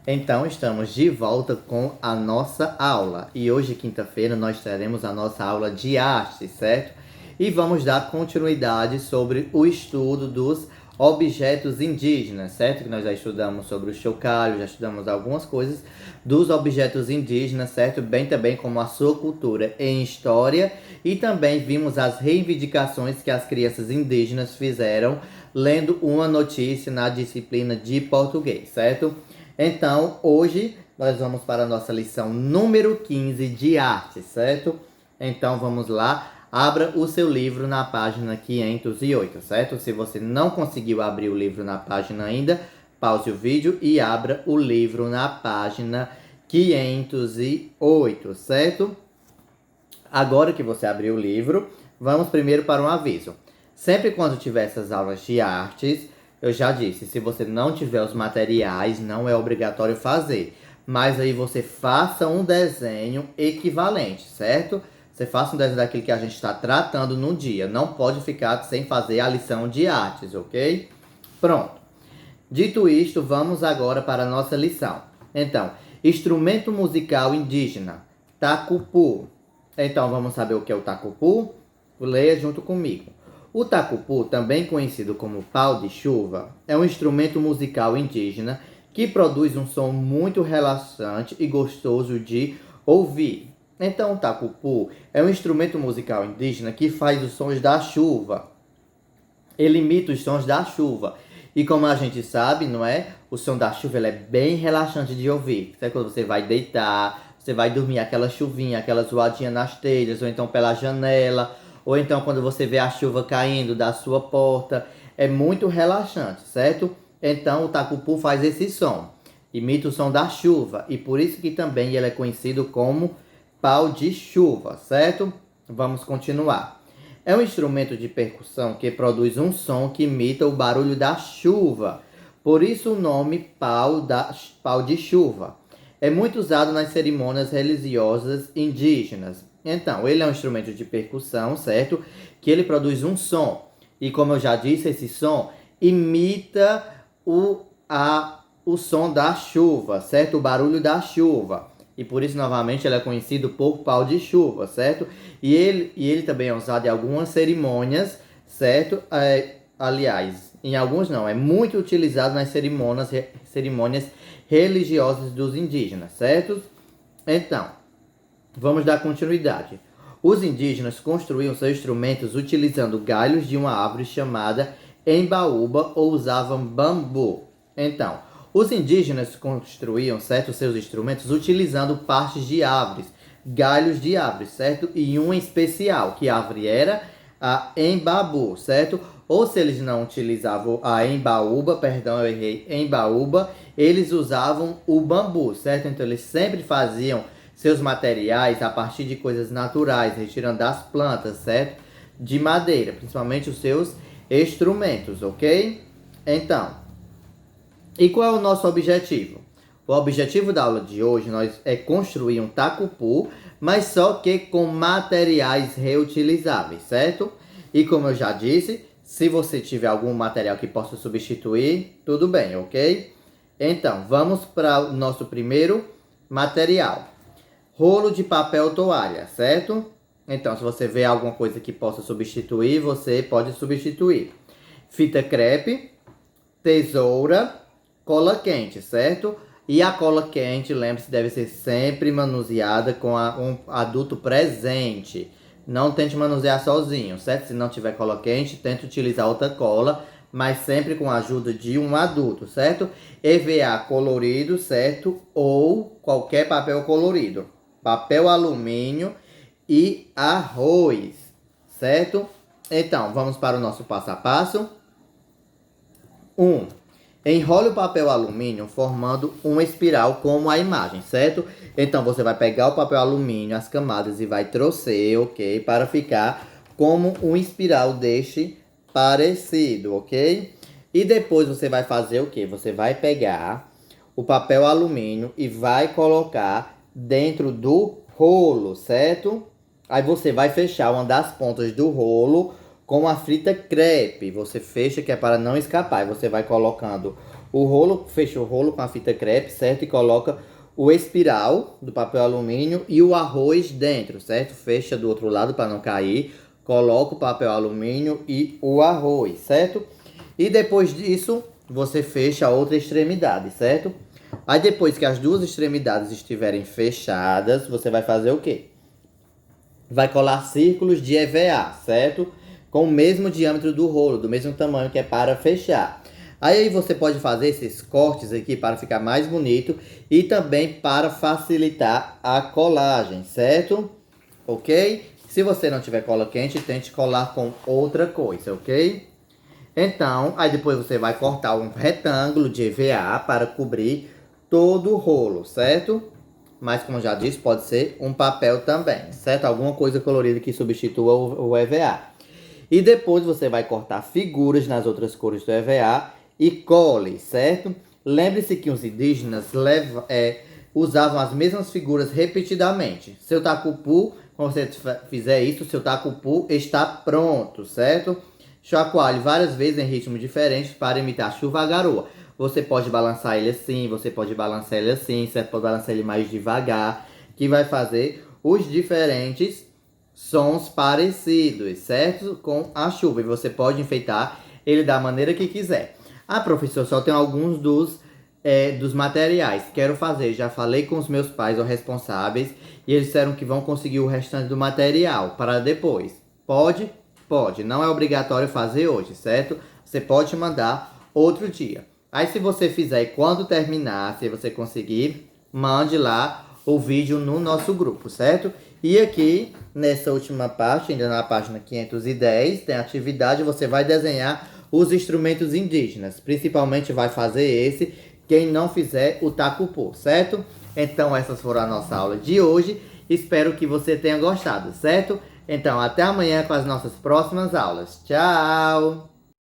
Então, estamos de volta com a nossa aula. E hoje, quinta-feira, nós teremos a nossa aula de arte, certo? E vamos dar continuidade sobre o estudo dos objetos indígenas, certo? Que nós já estudamos sobre o chocalho, já estudamos algumas coisas dos objetos indígenas, certo? Bem também como a sua cultura em história. E também vimos as reivindicações que as crianças indígenas fizeram lendo uma notícia na disciplina de português, certo? Então, hoje nós vamos para a nossa lição número 15 de arte, certo? Então, vamos lá. Abra o seu livro na página 508, certo? Se você não conseguiu abrir o livro na página ainda, pause o vídeo e abra o livro na página 508, certo? Agora que você abriu o livro, vamos primeiro para um aviso. Sempre quando tiver essas aulas de artes, eu já disse, se você não tiver os materiais, não é obrigatório fazer. Mas aí você faça um desenho equivalente, certo? Você faça um desenho daquilo que a gente está tratando no dia. Não pode ficar sem fazer a lição de artes, ok? Pronto. Dito isto, vamos agora para a nossa lição. Então, instrumento musical indígena, tacupu. Então, vamos saber o que é o tacupu? Leia junto comigo. O tacupu, também conhecido como pau de chuva, é um instrumento musical indígena que produz um som muito relaxante e gostoso de ouvir. Então, o tacupu é um instrumento musical indígena que faz os sons da chuva. Ele imita os sons da chuva. E como a gente sabe, não é? O som da chuva ele é bem relaxante de ouvir. Sabe quando você vai deitar, você vai dormir, aquela chuvinha, aquela zoadinha nas telhas, ou então pela janela, ou então quando você vê a chuva caindo da sua porta. É muito relaxante, certo? Então o tacupu faz esse som. Imita o som da chuva. E por isso que também ele é conhecido como pau de chuva, certo? Vamos continuar. É um instrumento de percussão que produz um som que imita o barulho da chuva. Por isso o nome pau de chuva. É muito usado nas cerimônias religiosas indígenas. Então, ele é um instrumento de percussão, certo? Que ele produz um som. E como eu já disse, esse som imita o som da chuva, certo? O barulho da chuva. E por isso, novamente, ele é conhecido por pau de chuva, certo? E ele também é usado em algumas cerimônias, certo? Aliás, em alguns não. É muito utilizado nas cerimônias religiosas dos indígenas, certo? Então, vamos dar continuidade. Os indígenas construíam seus instrumentos utilizando galhos de uma árvore chamada embaúba ou usavam bambu. Então, os indígenas construíam, certo, seus instrumentos utilizando partes de árvores, galhos de árvores, certo? E um especial, que árvore era a embaú, certo? Ou se eles não utilizavam a embaúba, perdão, eu errei, embaúba, eles usavam o bambu, certo? Então eles sempre faziam seus materiais a partir de coisas naturais, retirando das plantas, certo? De madeira, principalmente os seus instrumentos, ok? Então, e qual é o nosso objetivo? O objetivo da aula de hoje é construir um tacupu, mas só que com materiais reutilizáveis, certo? E como eu já disse, se você tiver algum material que possa substituir, tudo bem, ok? Então, vamos para o nosso primeiro material. Rolo de papel toalha, certo? Então, se você vê alguma coisa que possa substituir, você pode substituir. Fita crepe, tesoura, cola quente, certo? E a cola quente, lembre-se, deve ser sempre manuseada com um adulto presente. Não tente manusear sozinho, certo? Se não tiver cola quente, tente utilizar outra cola, mas sempre com a ajuda de um adulto, certo? EVA colorido, certo? Ou qualquer papel colorido. Papel alumínio e arroz, certo? Então, vamos para o nosso passo a passo. 1. Enrole o papel alumínio formando uma espiral como a imagem, certo? Então você vai pegar o papel alumínio, as camadas e vai torcer, ok? Para ficar como um espiral deste parecido, ok? E depois você vai fazer o quê? Você vai pegar o papel alumínio e vai colocar dentro do rolo, certo? Aí você vai fechar uma das pontas do rolo com a fita crepe. Você fecha que é para não escapar. E você vai colocando o rolo, fecha o rolo com a fita crepe, certo? E coloca o espiral do papel alumínio e o arroz dentro, certo? Fecha do outro lado para não cair. Coloca o papel alumínio e o arroz, certo? E depois disso, você fecha a outra extremidade, certo? Aí depois que as duas extremidades estiverem fechadas, você vai fazer o quê? Vai colar círculos de EVA, certo? Com o mesmo diâmetro do rolo, do mesmo tamanho que é para fechar. Aí você pode fazer esses cortes aqui para ficar mais bonito e também para facilitar a colagem, certo? Ok? Se você não tiver cola quente, tente colar com outra coisa, ok? Então, aí depois você vai cortar um retângulo de EVA para cobrir todo o rolo, certo? Mas como eu já disse, pode ser um papel também, certo? Alguma coisa colorida que substitua o EVA. E depois você vai cortar figuras nas outras cores do EVA e cole, certo? Lembre-se que os indígenas usavam as mesmas figuras repetidamente. Seu tacupu, quando você fizer isso, seu tacupu está pronto, certo? Chacoalhe várias vezes em ritmos diferentes para imitar chuva a garoa. Você pode balançar ele assim, você pode balançar ele assim, você pode balançar ele mais devagar, que vai fazer os diferentes sons parecidos, certo? Com a chuva. E você pode enfeitar ele da maneira que quiser. Ah, professor, só tem alguns dos materiais. Quero fazer. Já falei com os meus pais ou responsáveis e eles disseram que vão conseguir o restante do material para depois. Pode? Pode. Não é obrigatório fazer hoje, certo? Você pode mandar outro dia. Aí se você fizer e quando terminar, se você conseguir, mande lá o vídeo no nosso grupo, certo? E aqui, nessa última parte, ainda na página 510, tem atividade, você vai desenhar os instrumentos indígenas. Principalmente vai fazer esse, quem não fizer o tacupu, certo? Então essas foram a nossa aula de hoje. Espero que você tenha gostado, certo? Então até amanhã com as nossas próximas aulas. Tchau!